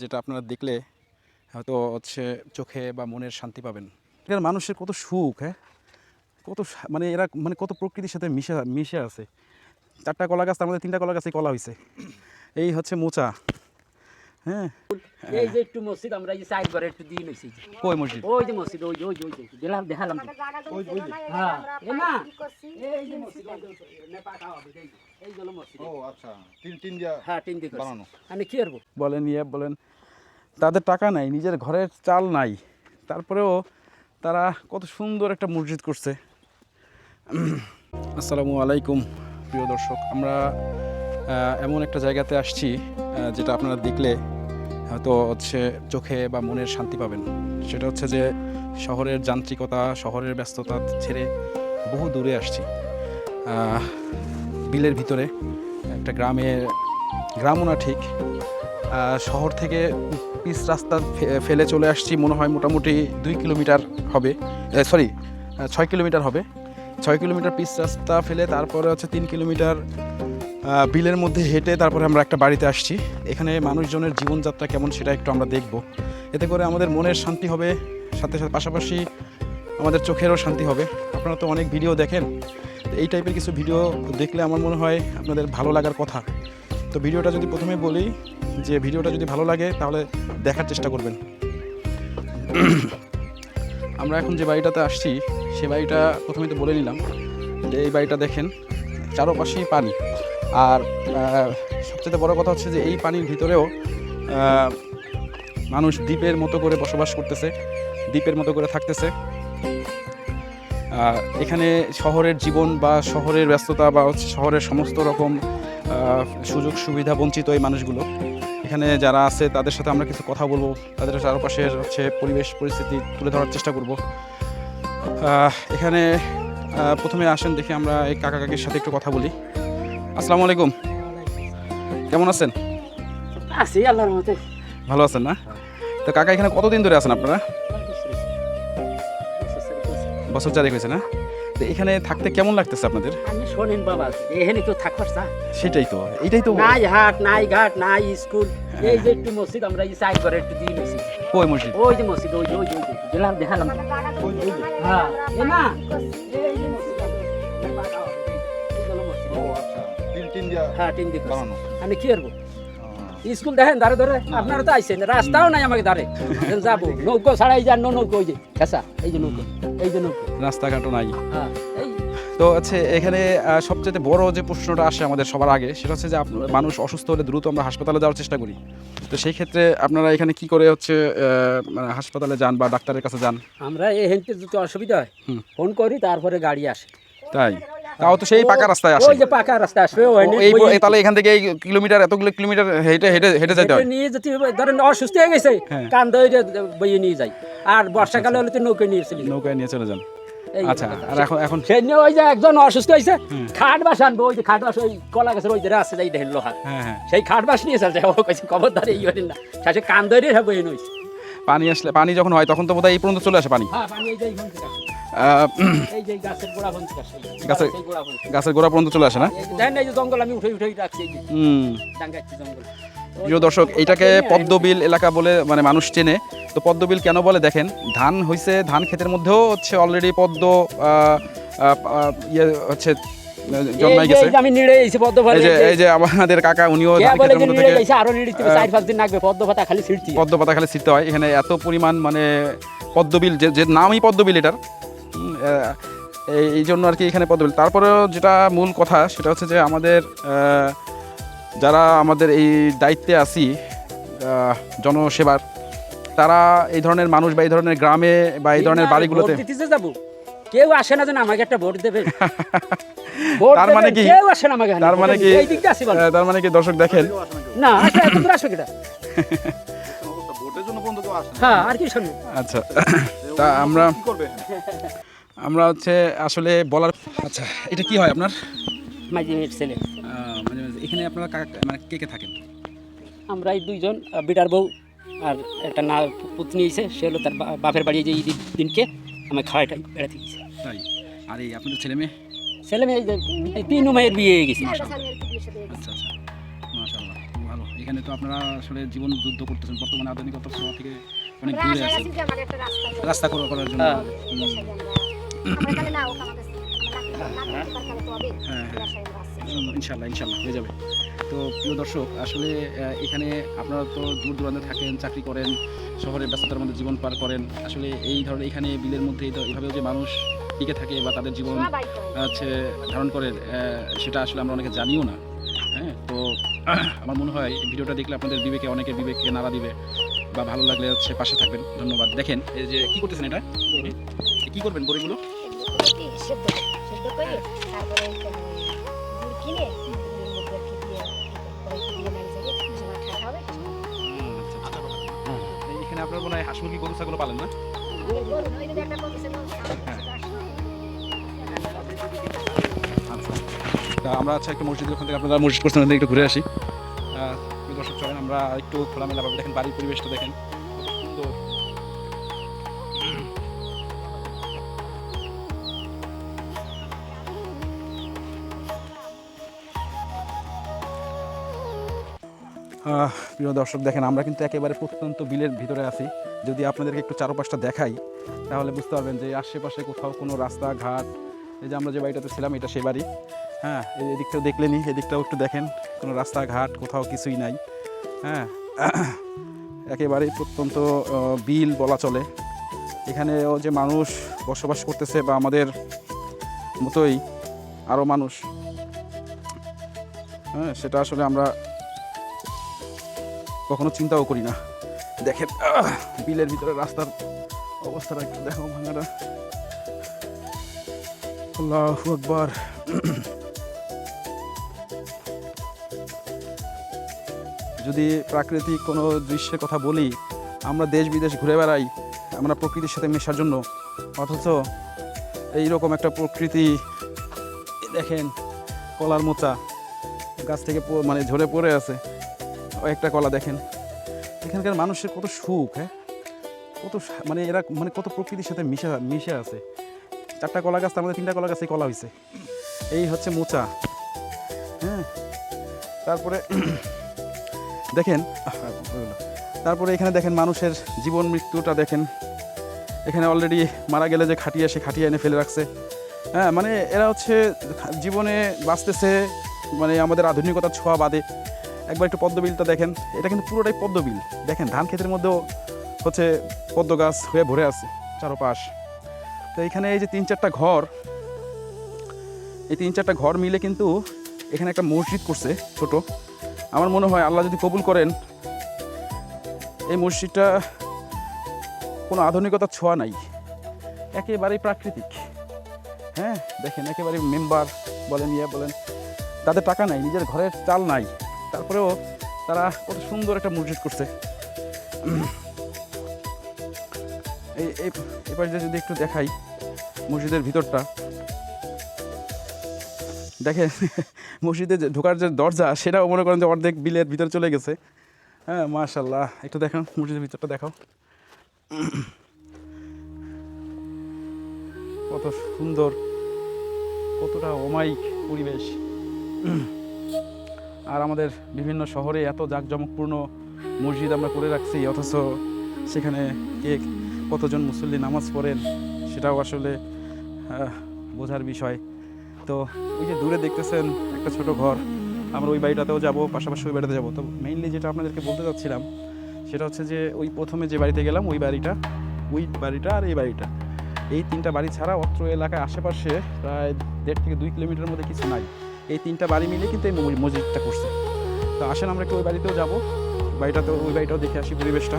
যেটা আপনারা দেখলে হয়তো হচ্ছে চোখে বা মনের শান্তি পাবেন। এখানে মানুষের কত সুখ, হ্যাঁ, কত মানে এরা মানে কত প্রকৃতির সাথে মিশে আছে। 4টা কলা গাছ, তার মধ্যে 3টা কলা গাছে কলা হয়েছে। এই হচ্ছে মোচা। হ্যাঁ, এই যে একটু মসজিদ আমরা এই যে সাইড করে একটু দিয়ে লইছি। কই মসজিদ? ওই যে মসজিদ, ওই যে দেখালাম দেখালাম। ওই যে হ্যাঁ, এ না এই যে মসজিদ না পাকা হবে এই হলো মসজিদ। ও আচ্ছা, তিন দিয়া হ্যাঁ, তিন দিকে বানানো। আমি কি করব? বলেন বলেন, তাদের টাকা নাই, নিজের ঘরের চাল নাই, তারপরেও তারা কত সুন্দর একটা মসজিদ করছে। আসসালামু আলাইকুম প্রিয় দর্শক, আমরা এমন একটা জায়গাতে আসছি যেটা আপনারা দেখলে হয়তো হচ্ছে চোখে বা মনের শান্তি পাবেন। সেটা হচ্ছে যে শহরের যান্ত্রিকতা, শহরের ব্যস্ততা ছেড়ে বহু দূরে আসছি। বিলের ভিতরে একটা গ্রামও না ঠিক, শহর থেকে পিচ রাস্তা ফেলে চলে আসছি। মনে হয় মোটামুটি 2 কিলোমিটার হবে, 6 কিলোমিটার হবে। 6 কিলোমিটার পিচ রাস্তা ফেলে তারপরে হচ্ছে 3 কিলোমিটার বিলের মধ্যে হেঁটে তারপরে আমরা একটা বাড়িতে আসছি। এখানে মানুষজনের জীবনযাত্রা কেমন সেটা একটু আমরা দেখব। এতে করে আমাদের মনের শান্তি হবে, সাথে সাথে পাশাপাশি আমাদের চোখেরও শান্তি হবে। আপনারা তো অনেক ভিডিও দেখেন, এই টাইপের কিছু ভিডিও দেখলে আমার মনে হয় আপনাদের ভালো লাগার কথা। তো ভিডিওটা যদি প্রথমে বলি যে ভিডিওটা যদি ভালো লাগে তাহলে দেখার চেষ্টা করবেন। আমরা এখন যে বাড়িটাতে আসছি সে বাড়িটা প্রথমে তো বলে নিলাম যে এই বাড়িটা দেখেন চারপাশেই পানি। আর সবচেয়ে বড় কথা হচ্ছে যে এই পানির ভিতরেও মানুষ দ্বীপের মতো করে বসবাস করতেছে, দ্বীপের মতো করে থাকতেছে। এখানে শহরের জীবন বা শহরের ব্যস্ততা বা হচ্ছে শহরের সমস্ত রকম সুযোগ সুবিধা বঞ্চিত এই মানুষগুলো এখানে যারা আছে তাদের সাথে আমরা কিছু কথা বলবো, তাদের চারপাশের হচ্ছে পরিবেশ পরিস্থিতি তুলে ধরার চেষ্টা করব। এখানে প্রথমে আসেন দেখি আমরা এই কাকা কাকির সাথে একটু কথা বলি। আসসালামু আলাইকুম, কেমন আছেন? আছি আল্লাহর রহমতে। ভালো আছেন না? তো কাকা এখানে কতদিন ধরে আছেন আপনারা? বছর 4 হয়েছে না? তো এখানে থাকতে কেমন লাগতেছে আপনাদের? আমি শোনেন বাবা, এখানে কেউ থাকবার চা? সেটাই তো, এইটাই তো। নাই হাট, নাই ঘাট, নাই স্কুল। এই যে একটু মসজিদ আমরা এই সাইড করে একটু দিয়ে লইছি। কই মসজিদ? ওই যে মসজিদ, ওই যে দেখালাম। ওই যে হ্যাঁ, এ না এই যে মসজিদ না পাকা হবে এই হলো মসজিদ। ও আচ্ছা, তিন দিয়া হ্যাঁ, তিন দিকে বানানো। আমি কি করব? স্কুল দেখেন দাঁড়ে ধরে, আপনারা তো আইছেন, রাস্তাও নাই আমাকে দাঁড়ে যাবো। নৌকো ছাড়াই যান, নৌকো ওই যে খেসা, এই যে নৌকো, এই যে নৌকো, রাস্তাঘাটও নাই। হ্যাঁ এই তো হচ্ছে এখানে সবচেয়ে বড় যে প্রশ্নটা আসে আমাদের সবার আগে সেটা হচ্ছে যে মানুষ অসুস্থ হলে দ্রুত আমরা হাসপাতালে যাওয়ার চেষ্টা করি। তো সেই ক্ষেত্রে আপনারা এখানে কি করে হচ্ছে মানে হাসপাতালে যান বা ডাক্তারের কাছে যান? আমরা এই হেনতে যদি অসুবিধা হয় ফোন করি, তারপরে গাড়ি আসে। তাই? তাও তো সেই পাকা রাস্তায় আসে। ওই যে পাকা রাস্তা আসবে, তাহলে এখান থেকে এই কিলোমিটার এতগুলো কিলোমিটার হেঁটে হেঁটে হেঁটে যেতে হয়। নিয়ে যদি ধরেন অসুস্থ হয়ে গেছে, কান ধরে বইয়ে নিয়ে যাই। আর বর্ষাকালে হলে তো নৌকায় নিয়ে চলি, নৌকায় নিয়ে চলে যান। আচ্ছা, আর এখন সেই নিয়ে ওই যে একজন অসুস্থ হয়েছে, খাট বাস আনবো, ওই যে খাট বাস ওই কলা গাছের ওই যে রাস্তা যাই দেখেন লোহার, হ্যাঁ সেই খাট বাস নিয়ে চলছে। ও কইছে খবরদারি এই হইন না, শেষে কান ধরে বইয়ে নইছে। পানি আসলে, পানি যখন হয় তখন তো বোধহয় এই পর্যন্ত চলে আসে পানি। হ্যাঁ, পানি এই যে এইখান থেকে আসে। এই যে গাছের গোড়া পর্যন্ত আসে, গাছের গোড়া পর্যন্ত চলে আসে না? দেখেন এই যে জঙ্গল আমি উঠে রাখছি, এই যে ডাঙ্গাচ্ছি জঙ্গল। প্রিয় দর্শক, এইটাকে পদ্মবিল এলাকা বলে মানে মানুষ চেনে। তো পদ্মবিল কেন বলে দেখেন, ধান হইছে, ধান ক্ষেতের মধ্যেও হচ্ছে অলরেডি পদ্ম ইয়ে হচ্ছে জন্মাই গেছে। আমি নিড়ে এসে পদ্ম পাতা, এই যে আমাদের কাকা উনিও ধান ক্ষেতের মধ্যে থেকে আরো নিড়ে 4-5 দিন লাগবে, পদ্ম পাতা খালি ছিঁড়তে হয়। এখানে এত পরিমাণ মানে পদ্মবিল, যে নামই পদ্মবিল এটার, এই জন্য আর কি এখানে পদ্মবিল। তারপরেও যেটা মূল কথা সেটা হচ্ছে যে আমাদের যারা আমাদের এই দায়িত্বে আছি জনসেবার, তারা এই ধরনের মানুষ বা এই ধরনের গ্রামে বা এই ধরনের বাড়িগুলোতে যাব, কেউ আসে না যেন আমাকে একটা ভোট দেবে। তার মানে কি, কেউ আসে না আমাকে, তার মানে কি, এই দিকটা আসি বল, তার মানে কি দর্শক দেখেন না আসলে এত দূর আসবে কিটা? ভোটের জন্য বন্ধু তো আসে না। হ্যাঁ, আর কি শুনুন। আচ্ছা, তা আমরা কি করবে? হচ্ছে আসলে বলার, আচ্ছা এটা কি হয় আপনার? মাঝে ছেলে, মানে এখানে আপনারা মানে কে কে থাকেন? আমরা এই দুইজন, বিটার বউ আর একটা না পুতনি এসে, সে হলো তার বাপের বাড়ি, যে ঈদের দিনকে আমার খাওয়াটা বেড়াতে গেছে। তাই? আর এই আপনাদের ছেলে মেয়ে? ছেলে মেয়ে 3 মেয়ের বিয়ে হয়ে গেছে। আচ্ছা আচ্ছা, মাশাআল্লাহ, ভালো। এখানে তো আপনারা আসলে জীবন যুদ্ধ করতেছেন বর্তমানে আধুনিকতা ছোঁয়া থেকে অনেক আমরা দূরে আশায় আছেন আছি যে আমাদের একটা রাস্তা রাস্তা করার জন্য হ্যাঁ। এই আশায় আমরা তাহলে না হোক আমাদের না করতে পারলে তো হবে হ্যাঁ, এই হ্যাঁ। আশায় আমরা আছি। ইনশাল্লাহ ইনশাল্লাহ হয়ে যাবে। তো প্রিয় দর্শক আসলে এখানে আপনারা তো দূর দূরান্তে থাকেন, চাকরি করেন, শহরের ব্যস্ততার মধ্যে জীবন পার করেন। আসলে এই ধরনের এখানে বিলের মধ্যে এইভাবেও যে মানুষ টিকে থাকে বা তাদের জীবন সবাই করে। হচ্ছে ধারণ করে, সেটা আসলে আমরা অনেকে জানিও না। হ্যাঁ, তো আমার মনে হয় এই ভিডিওটা দেখলে আপনাদের বিবেকে অনেকের বিবেককে নাড়া দিবে বা ভালো লাগলে হচ্ছে পাশে থাকবেন। ধন্যবাদ। দেখেন এই যে কি করতেছেন, এটা কি করবেন বড়িগুলো? কি সেদ্ধ করে তারপরে গুড় কিনে গুড়ের মধ্যে আর কি দিয়ে করে দিয়ে নাড়ি চাড়িয়ে সময় খাওয়া হবে এখানে আপনার মনে হয় হাঁস মুরগি গরু ছাগল পালেন না? আচ্ছা, তা আমরা আচ্ছা একটা মসজিদের ওখান থেকে আপনারা মসজিদ করছেন, ওখান থেকে একটু ঘুরে আসি। প্রিয় দর্শক চলেন আমরা একটু খোলামেলা ভাবে দেখেন বাড়ির পরিবেশটা দেখেন কত সুন্দর। প্রিয় দর্শক দেখেন আমরা কিন্তু একেবারে প্রত্যন্ত বিলের ভিতরে আছি। যদি আপনাদেরকে একটু চারপাশটা দেখাই তাহলে বুঝতে পারবেন যে আশেপাশে কোথাও কোনো রাস্তাঘাট, এই যে আমরা যে বাড়িটাতে ছিলাম এটা সেই বাড়ি। হ্যাঁ, এই এদিকটাও দেখলেনি, এদিকটাও একটু দেখেন, কোনো রাস্তাঘাট কোথাও কিছুই নাই। হ্যাঁ, একেবারেই প্রত্যন্ত বিল বলা চলে। এখানেও যে মানুষ বসবাস করতেছে বা আমাদের মতোই আরও মানুষ, হ্যাঁ, সেটা আসলে আমরা কখনো চিন্তাও করি না। দেখেন বিলের ভিতরে রাস্তার অবস্থাটা একটু দেখো, ভাঙাটা। আল্লাহু আকবার। যদি প্রাকৃতিক কোনো দৃশ্যের কথা বলি, আমরা দেশ বিদেশ ঘুরে বেড়াই আমরা প্রকৃতির সাথে মেশার জন্য, অথচ এইরকম একটা প্রকৃতি দেখেন, কলার মোচা গাছ থেকে মানে ঝরে পড়ে আছে, একটা কলা দেখেন। এখানকার মানুষের কত সুখ, হ্যাঁ, কত মানে এরা মানে কত প্রকৃতির সাথে মিশে আছে। 4টা কলা গাছ, তার মধ্যে 3টা কলা গাছে কলা হয়েছে, এই হচ্ছে মোচা। হ্যাঁ, তারপরে দেখেন, তারপরে এখানে দেখেন মানুষের জীবন মৃত্যুটা দেখেন। এখানে অলরেডি মারা গেলে যে খাটিয়া, সে খাটিয়া এনে ফেলে রাখছে। হ্যাঁ, মানে এরা হচ্ছে জীবনে বাঁচতেছে মানে আমাদের আধুনিকতার ছোঁয়া বাদে। একবার একটু পদ্মবিলটা দেখেন, এটা কিন্তু পুরোটাই পদ্মবিল। দেখেন ধান ক্ষেতের মধ্যেও হচ্ছে পদ্ম গাছ হয়ে ভরে আছে চারপাশ। তো এখানে এই যে 3-4টা ঘর, এই 3-4টা ঘর মিলে কিন্তু এখানে একটা মসজিদ করছে ছোট। আমার মনে হয় আল্লাহ যদি কবুল করেন, এই মসজিদটা কোনো আধুনিকতার ছোঁয়া নাই, একেবারেই প্রাকৃতিক। হ্যাঁ, দেখেন একেবারে মেম্বার বলেন, ইয়ে বলেন, তাদের টাকা নাই, নিজের ঘরের চাল নাই, তারপরেও তারা কত সুন্দর একটা মসজিদ করছে। এবার যদি একটু দেখাই মসজিদের ভিতরটা, দেখেন মসজিদে ঢোকার যে দরজা সেটাও মনে করেন যে অর্ধেক বিলের ভিতরে চলে গেছে। হ্যাঁ, মাশাআল্লাহ। একটু দেখেন মসজিদের ভিতরটা দেখাও, কত সুন্দর, কতটা অমায়িক পরিবেশ। আর আমাদের বিভিন্ন শহরে এত জাঁকজমকপূর্ণ মসজিদ আমরা করে রাখছি, অথচ সেখানে কে কতজন মুসল্লি নামাজ পড়েন সেটাও আসলে বোঝার বিষয়। তো ওই যে দূরে দেখতেছেন একটা ছোট ঘর, আমরা ওই বাড়িটাতেও যাব, পাশাপাশি ওই বাড়িতে যাবো। তো মেইনলি যেটা আপনাদেরকে বলতে চাচ্ছিলাম সেটা হচ্ছে যে ওই প্রথমে যে বাড়িতে গেলাম ওই বাড়িটা আর এই বাড়িটা, এই 3টা বাড়ি ছাড়া অত্র এলাকায় আশেপাশে প্রায় 1.5 থেকে 2 কিলোমিটারের মধ্যে কিছু নাই। এই 3টা বাড়ি মিলে কিন্তু এই মসজিদটা করছে। তো আসেন আমরা একটু ওই বাড়িতেও যাবো, ওই বাড়িটাও দেখে আসি পরিবেশটা।